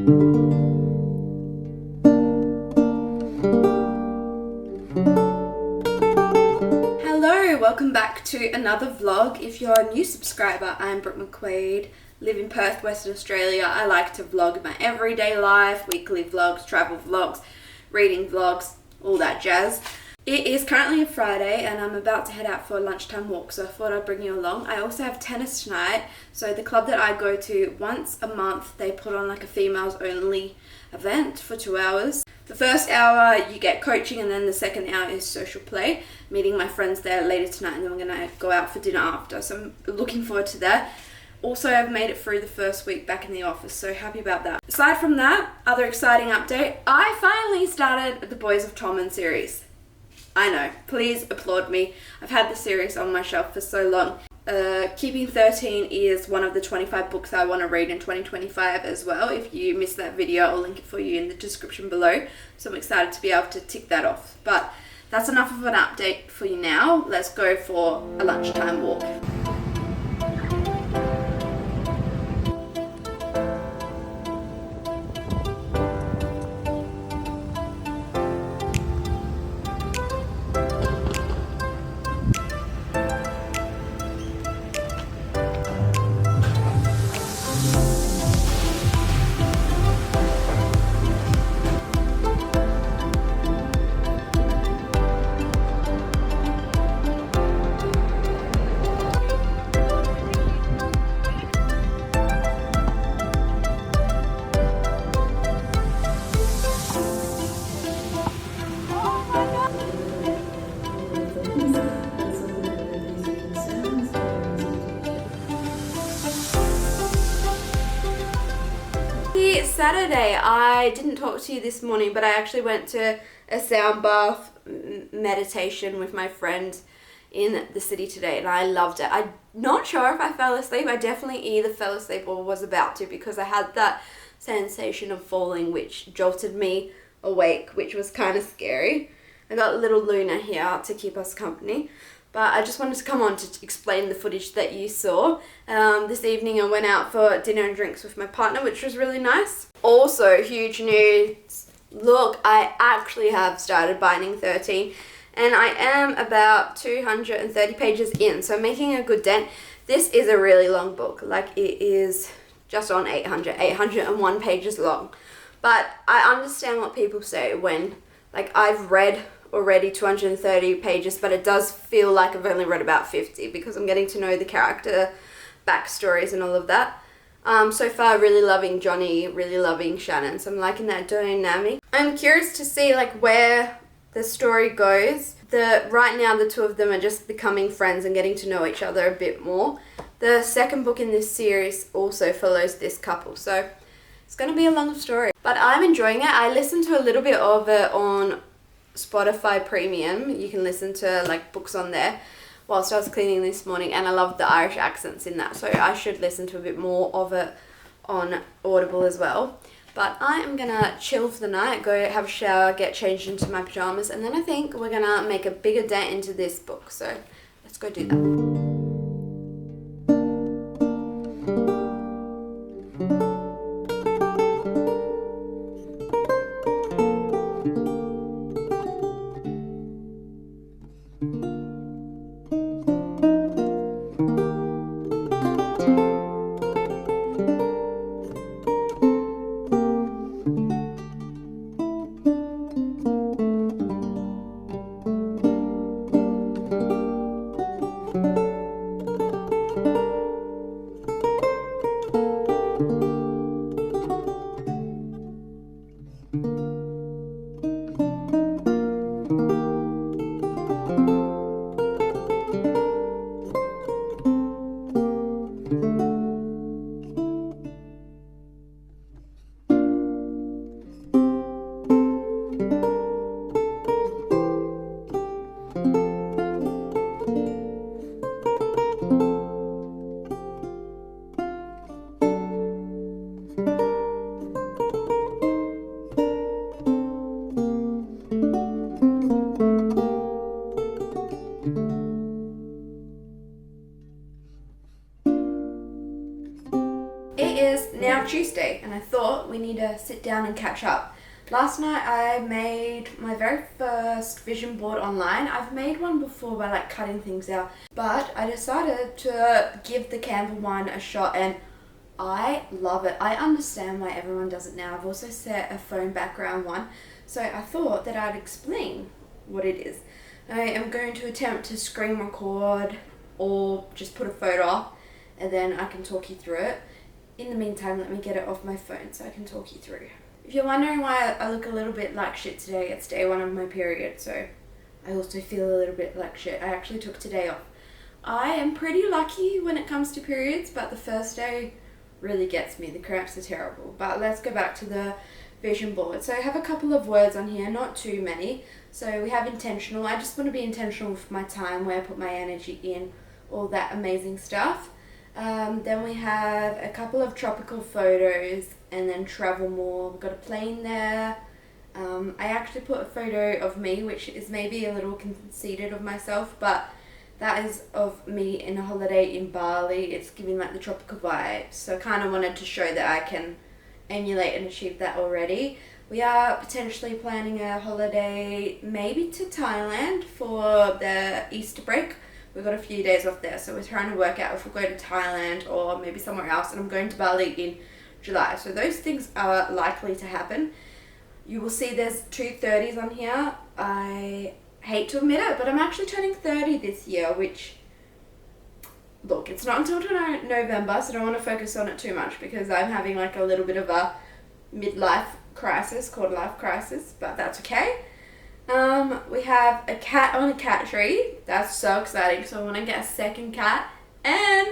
Hello, welcome back to another vlog. If you're a new subscriber, I'm Brooke McQuaid, live in Perth, Western Australia. I like to vlog my everyday life, weekly vlogs, travel vlogs, reading vlogs, all that jazz. It is currently a Friday and I'm about to head out for a lunchtime walk, so I thought I'd bring you along. I also have tennis tonight, so the club that I go to once a month, they put on like a females only event for 2 hours. The first hour you get coaching and then the second hour is social play, meeting my friends there later tonight, and then we're going to go out for dinner after, so I'm looking forward to that. Also, I've made it through the first week back in the office, so happy about that. Aside from that, other exciting update, I finally started the Boys of Tommen series. I know, please applaud me. I've had the series on my shelf for so long. Keeping 13 is one of the 25 books I want to read in 2025 as well. If you missed that video, I'll link it for you in the description below. So I'm excited to be able to tick that off. But that's enough of an update for you now. Let's go for a lunchtime walk. Saturday, I didn't talk to you this morning, but I actually went to a sound bath meditation with my friend in the city today, and I loved it. I'm not sure if I fell asleep. I definitely either fell asleep or was about to, because I had that sensation of falling which jolted me awake, which was kind of scary. I got little Luna here to keep us company. But I just wanted to come on to explain the footage that you saw. This evening I went out for dinner and drinks with my partner, which was really nice. Also, huge news. Look, I actually have started binding 13 and I am about 230 pages in, so making a good dent. This is a really long book. Like, it is just on 801 pages long. But I understand what people say when, like, I've read already 230 pages, but it does feel like I've only read about 50 because I'm getting to know the character backstories and all of that. So far, really loving Johnny, really loving Shannon, so I'm liking that dynamic. I'm curious to see like where the story goes. Right now the two of them are just becoming friends and getting to know each other a bit more. The second book in this series also follows this couple, so it's going to be a long story, but I'm enjoying it. I listened to a little bit of it on Spotify Premium. You can listen to like books on there whilst I was cleaning this morning, and I loved the Irish accents in that, so I should listen to a bit more of it on Audible as well. But I am gonna chill for the night, go have a shower, get changed into my pajamas, and then I think we're gonna make a bigger dent into this book, so let's go do that. we need to sit down and catch up. Last night I made my very first vision board online. I've made one before by like cutting things out, but I decided to give the Canva one a shot and I love it. I understand why everyone does it now. I've also set a phone background one, so I thought that I'd explain what it is. I am going to attempt to screen record or just put a photo up and then I can talk you through it. In the meantime, let me get it off my phone so I can talk you through. If you're wondering why I look a little bit like shit today, it's day 1 of my period, so I also feel a little bit like shit. I actually took today off. I am pretty lucky when it comes to periods, but the first day really gets me. The cramps are terrible. But let's go back to the vision board. So I have a couple of words on here, not too many. So we have intentional. I just want to be intentional with my time, where I put my energy in, all that amazing stuff. Then we have a couple of tropical photos and then travel more. We've got a plane there. I actually put a photo of me, which is maybe a little conceited of myself, but that is of me in a holiday in Bali. It's giving like the tropical vibes. So I kind of wanted to show that I can emulate and achieve that already. We are potentially planning a holiday maybe to Thailand for the Easter break. We've got a few days off there, so we're trying to work out if we're going to Thailand or maybe somewhere else, and I'm going to Bali in July. So those things are likely to happen. You will see there's 2 30s on here. I hate to admit it, but I'm actually turning 30 this year, which, look, it's not until November, so I don't want to focus on it too much because I'm having like a little bit of a midlife crisis called life crisis, but that's okay. We have a cat on a cat tree. That's so exciting. So I want to get a second cat, and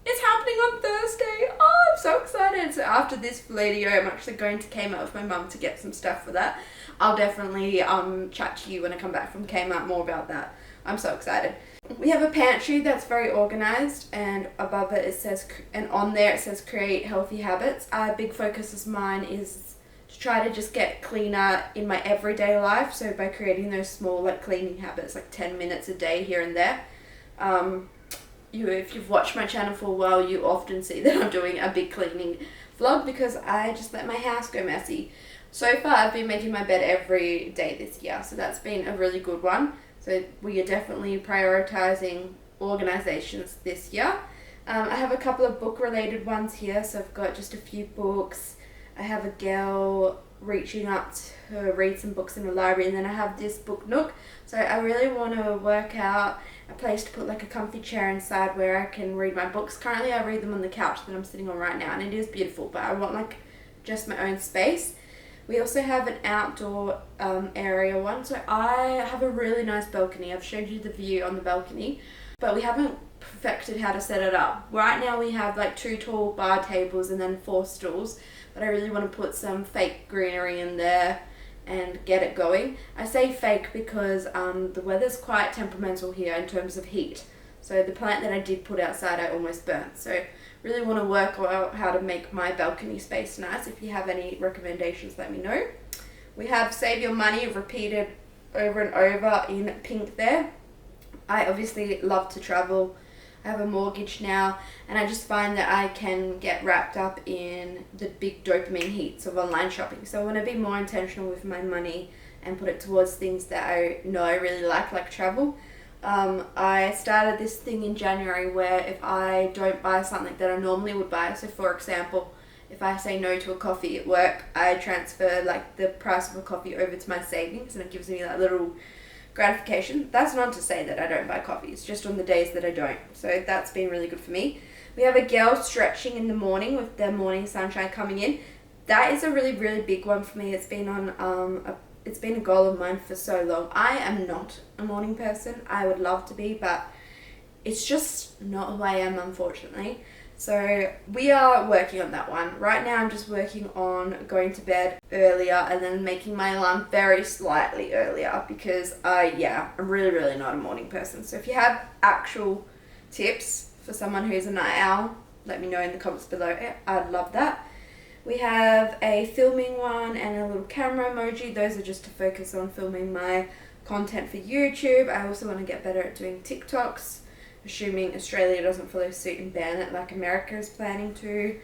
it's happening on Thursday. Oh, I'm so excited. So after this video, I'm actually going to Kmart with my mum to get some stuff for that. I'll definitely chat to you when I come back from Kmart more about that. I'm so excited. We have a pantry that's very organized, and above it says, and on there it says create healthy habits. A big focus of mine is to try to just get cleaner in my everyday life. So by creating those small like cleaning habits, like 10 minutes a day here and there. If you've watched my channel for a while, you often see that I'm doing a big cleaning vlog because I just let my house go messy. So far I've been making my bed every day this year, so that's been a really good one. So we are definitely prioritizing organizations this year. I have a couple of book related ones here, so I've got just a few books. I have a girl reaching up to read some books in the library, and then I have this book nook. So I really want to work out a place to put like a comfy chair inside where I can read my books. Currently I read them on the couch that I'm sitting on right now, and it is beautiful, but I want like just my own space. We also have an outdoor area one. So I have a really nice balcony. I've showed you the view on the balcony, but we haven't perfected how to set it up. Right now we have like 2 tall bar tables and then 4 stools, but I really want to put some fake greenery in there and get it going. I say fake because the weather's quite temperamental here in terms of heat. So the plant that I did put outside I almost burnt. So really want to work out how to make my balcony space nice. If you have any recommendations, let me know. We have save your money repeated over and over in pink there. I obviously love to travel. I have a mortgage now, and I just find that I can get wrapped up in the big dopamine heats of online shopping. So I want to be more intentional with my money and put it towards things that I know I really like travel. I started this thing in January where if I don't buy something that I normally would buy, so for example, if I say no to a coffee at work, I transfer like the price of a coffee over to my savings, and it gives me that little gratification. That's not to say that I don't buy coffee, it's just on the days that I don't. So that's been really good for me. We have a girl stretching in the morning with the morning sunshine coming in. That is a really, really big one for me. It's been on it's been a goal of mine for so long. I am not a morning person. I would love to be, but it's just not who I am, unfortunately. So we are working on that one. Right now I'm just working on going to bed earlier and then making my alarm very slightly earlier because I'm really, really not a morning person. So if you have actual tips for someone who's a night owl, let me know in the comments below. I'd love that. We have a filming one and a little camera emoji. Those are just to focus on filming my content for YouTube. I also want to get better at doing TikToks, assuming Australia doesn't follow suit and ban it like America is planning to.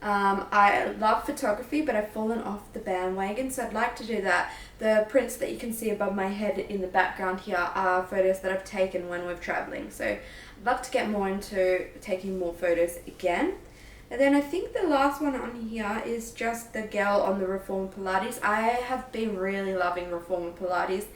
I love photography, but I've fallen off the bandwagon, so I'd like to do that. The prints that you can see above my head in the background here are photos that I've taken when we're traveling, so I'd love to get more into taking more photos again. And then I think the last one on here is just the girl on the Reformer Pilates. I have been really loving Reformer Pilates.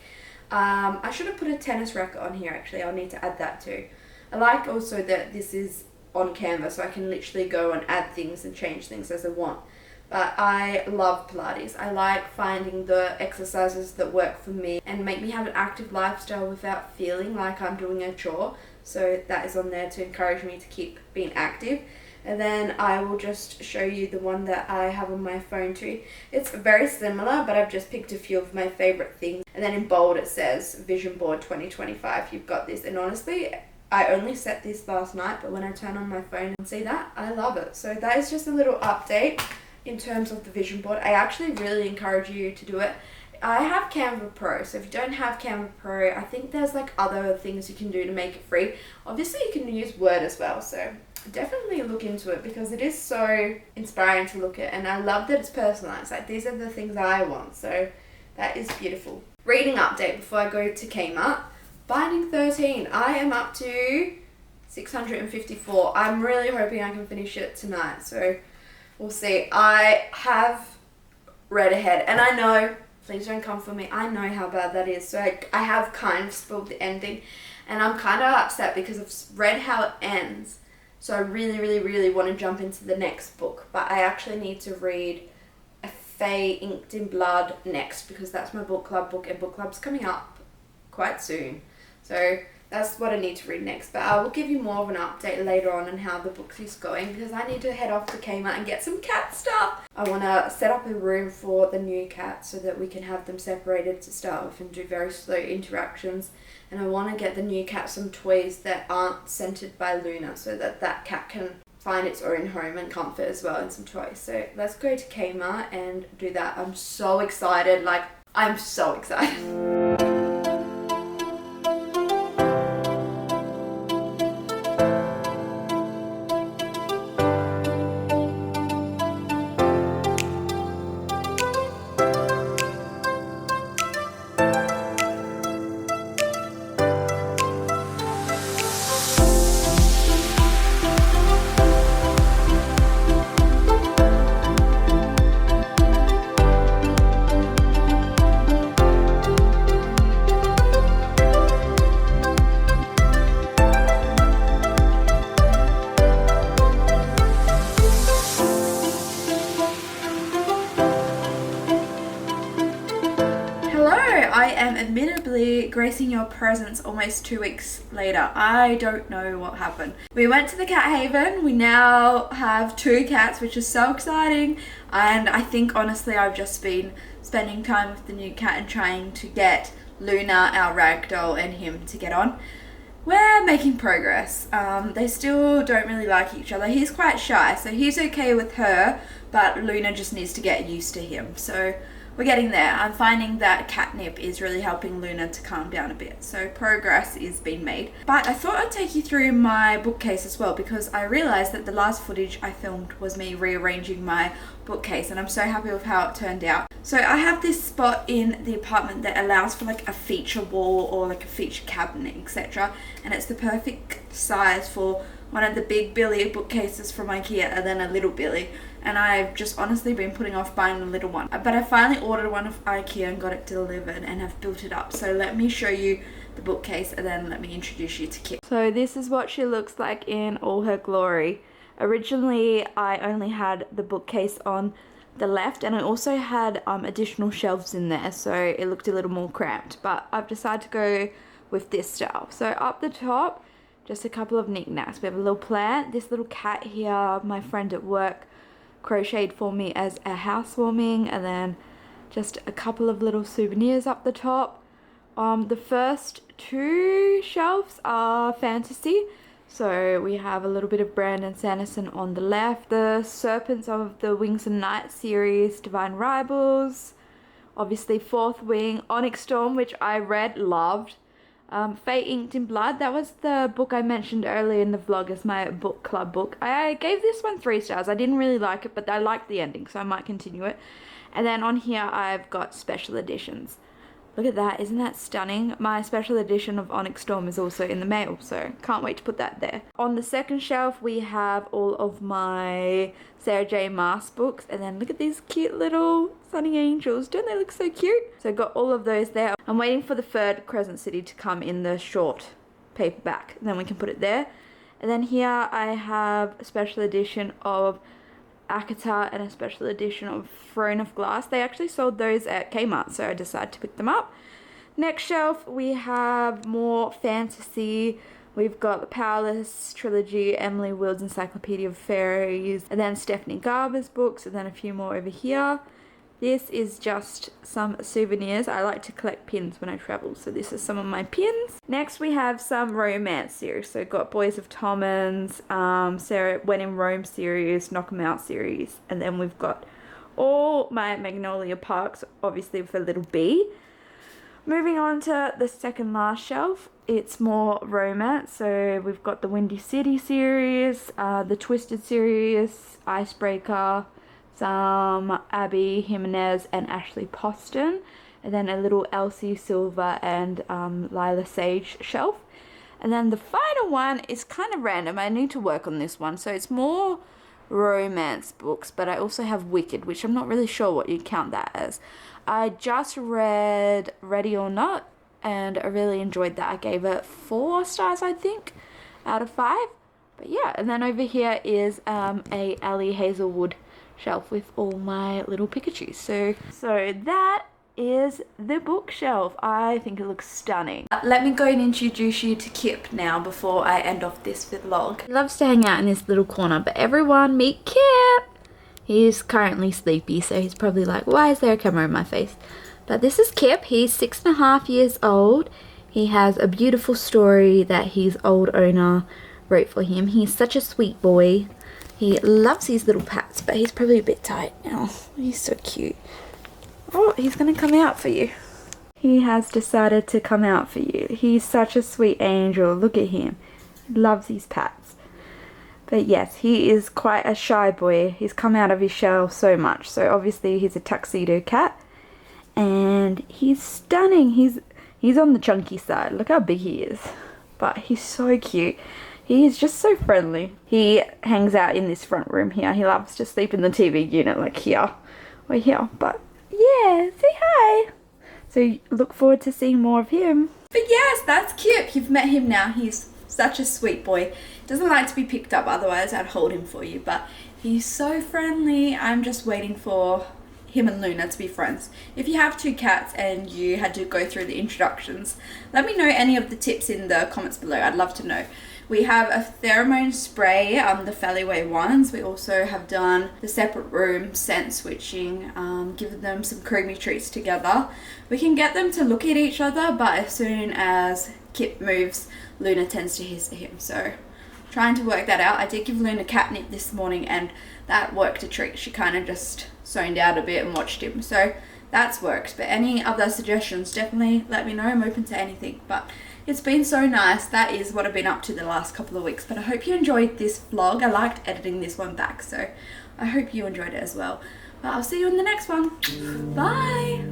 I should have put a tennis racket on here actually, I'll need to add that too. I like also that this is on Canva, so I can literally go and add things and change things as I want. But I love Pilates. I like finding the exercises that work for me and make me have an active lifestyle without feeling like I'm doing a chore. So that is on there to encourage me to keep being active. And then I will just show you the one that I have on my phone too. It's very similar, but I've just picked a few of my favorite things. And then in bold it says Vision Board 2025. You've got this. And honestly, I only set this last night, but when I turn on my phone and see that, I love it. So that is just a little update in terms of the vision board. I actually really encourage you to do it. I have Canva Pro, so if you don't have Canva Pro, I think there's like other things you can do to make it free. Obviously you can use Word as well, so definitely look into it because it is so inspiring to look at, and I love that it's personalized. Like, these are the things I want, so that is beautiful. Reading update before I go to Kmart. Binding 13. I am up to 654. I'm really hoping I can finish it tonight, so we'll see. I have read ahead, and I know, please don't come for me, I know how bad that is. So I have kind of spoiled the ending, and I'm kind of upset because I've read how it ends. So I really want to jump into the next book, but I actually need to read A Fae Inked in Blood next because that's my book club book, and book club's coming up quite soon. So that's what I need to read next, but I will give you more of an update later on how the book is going because I need to head off to Kmart and get some cat stuff. I want to set up a room for the new cat so that we can have them separated to start with and do very slow interactions. And I want to get the new cat some toys that aren't scented by Luna so that that cat can find its own home and comfort as well, and some toys. So let's go to Kmart and do that. I'm so excited. Like, I'm so excited. I am admittedly gracing your presence almost 2 weeks later. I don't know what happened. We went to the cat haven. We now have 2 cats, which is so exciting. And I think honestly I've just been spending time with the new cat and trying to get Luna, our ragdoll, and him to get on. We're making progress. They still don't really like each other. He's quite shy, so he's okay with her, but Luna just needs to get used to him. So we're getting there. I'm finding that catnip is really helping Luna to calm down a bit. So progress is being made. But I thought I'd take you through my bookcase as well because I realized that the last footage I filmed was me rearranging my bookcase, and I'm so happy with how it turned out. So I have this spot in the apartment that allows for like a feature wall or like a feature cabinet, etc. And it's the perfect size for one of the big Billy bookcases from IKEA and then a little Billy. And I've just honestly been putting off buying the little one. But I finally ordered one of IKEA and got it delivered and have built it up. So let me show you the bookcase and then let me introduce you to Kit. So this is what she looks like in all her glory. Originally, I only had the bookcase on the left, and I also had additional shelves in there, so it looked a little more cramped. But I've decided to go with this style. So up the top, just a couple of knickknacks. We have a little plant. This little cat here, my friend at work crocheted for me as a housewarming, and then just a couple of little souvenirs up the top. The first 2 shelves are fantasy, so we have a little bit of Brandon Sanderson on the left, the Serpents of the Wings and Night series, Divine Rivals, obviously Fourth Wing, Onyx Storm, which I read, loved. Fate Inked in Blood. That was the book I mentioned earlier in the vlog as my book club book. I gave this one 3 stars. I didn't really like it, but I liked the ending, so I might continue it. And then on here I've got special editions. Look at that, isn't that stunning? My special edition of Onyx Storm is also in the mail, so can't wait to put that there. On the second shelf we have all of my Sarah J Maas books, and then look at these cute little sunny angels. Don't they look so cute? So I got all of those there. I'm waiting for the third Crescent City to come in the short paperback, and then we can put it there. And then here I have a special edition of Akata and a special edition of Throne of Glass. They actually sold those at Kmart, so I decided to pick them up. Next shelf we have more fantasy. We've got the Powerless trilogy, Emily Wild's Encyclopedia of Fairies, and then Stephanie Garber's books, and then a few more over here. This is just some souvenirs. I like to collect pins when I travel, so this is some of my pins. Next we have some romance series. So we've got Boys of Tommen's, Sarah When in Rome series, Knock 'em Out series, and then we've got all my Magnolia Parks, obviously with a little B. Moving on to the second last shelf, it's more romance. So we've got the Windy City series, the Twisted series, Icebreaker, some Abby Jimenez and Ashley Poston, and then a little Elsie Silver and Lila Sage shelf. And then the final one is kind of random. I need to work on this one. So it's more romance books, but I also have Wicked, which I'm not really sure what you count that as. I just read Ready or Not, and I really enjoyed that. I gave it 4 stars, I think, out of 5. But yeah, and then over here is a Ali Hazelwood shelf with all my little Pikachus. So that is the bookshelf. I think it looks stunning. Let me go and introduce you to Kip now before I end off this vlog. He loves to hang out in this little corner, but everyone meet Kip! He's currently sleepy, so he's probably like, why is there a camera in my face? But this is Kip. He's 6.5 years old. He has a beautiful story that his old owner wrote for him. He's such a sweet boy. He loves his little pats, but he's probably a bit tight now. He's so cute. Oh, he's going to come out for you. He has decided to come out for you. He's such a sweet angel. Look at him. He loves his pats. But yes, he is quite a shy boy. He's come out of his shell so much. So obviously he's a tuxedo cat. And he's stunning. He's on the chunky side. Look how big he is. But he's so cute. He is just so friendly. He hangs out in this front room here. He loves to sleep in the TV unit like here or here. But yeah, say hi. So look forward to seeing more of him. But yes, that's Kip. You've met him now. He's such a sweet boy. Doesn't like to be picked up, otherwise I'd hold him for you. But he's so friendly. I'm just waiting for him and Luna to be friends. If you have 2 cats and you had to go through the introductions, let me know any of the tips in the comments below. I'd love to know. We have a pheromone spray, the Feliway ones. We also have done the separate room scent switching, given them some creamy treats together. We can get them to look at each other, but as soon as Kip moves, Luna tends to hiss at him. So trying to work that out. I did give Luna catnip this morning and that worked a treat. She kind of just zoned out a bit and watched him. So that's worked. But any other suggestions, definitely let me know. I'm open to anything. But it's been so nice. That is what I've been up to the last couple of weeks. But I hope you enjoyed this vlog. I liked editing this one back, so I hope you enjoyed it as well. But I'll see you in the next one. Bye!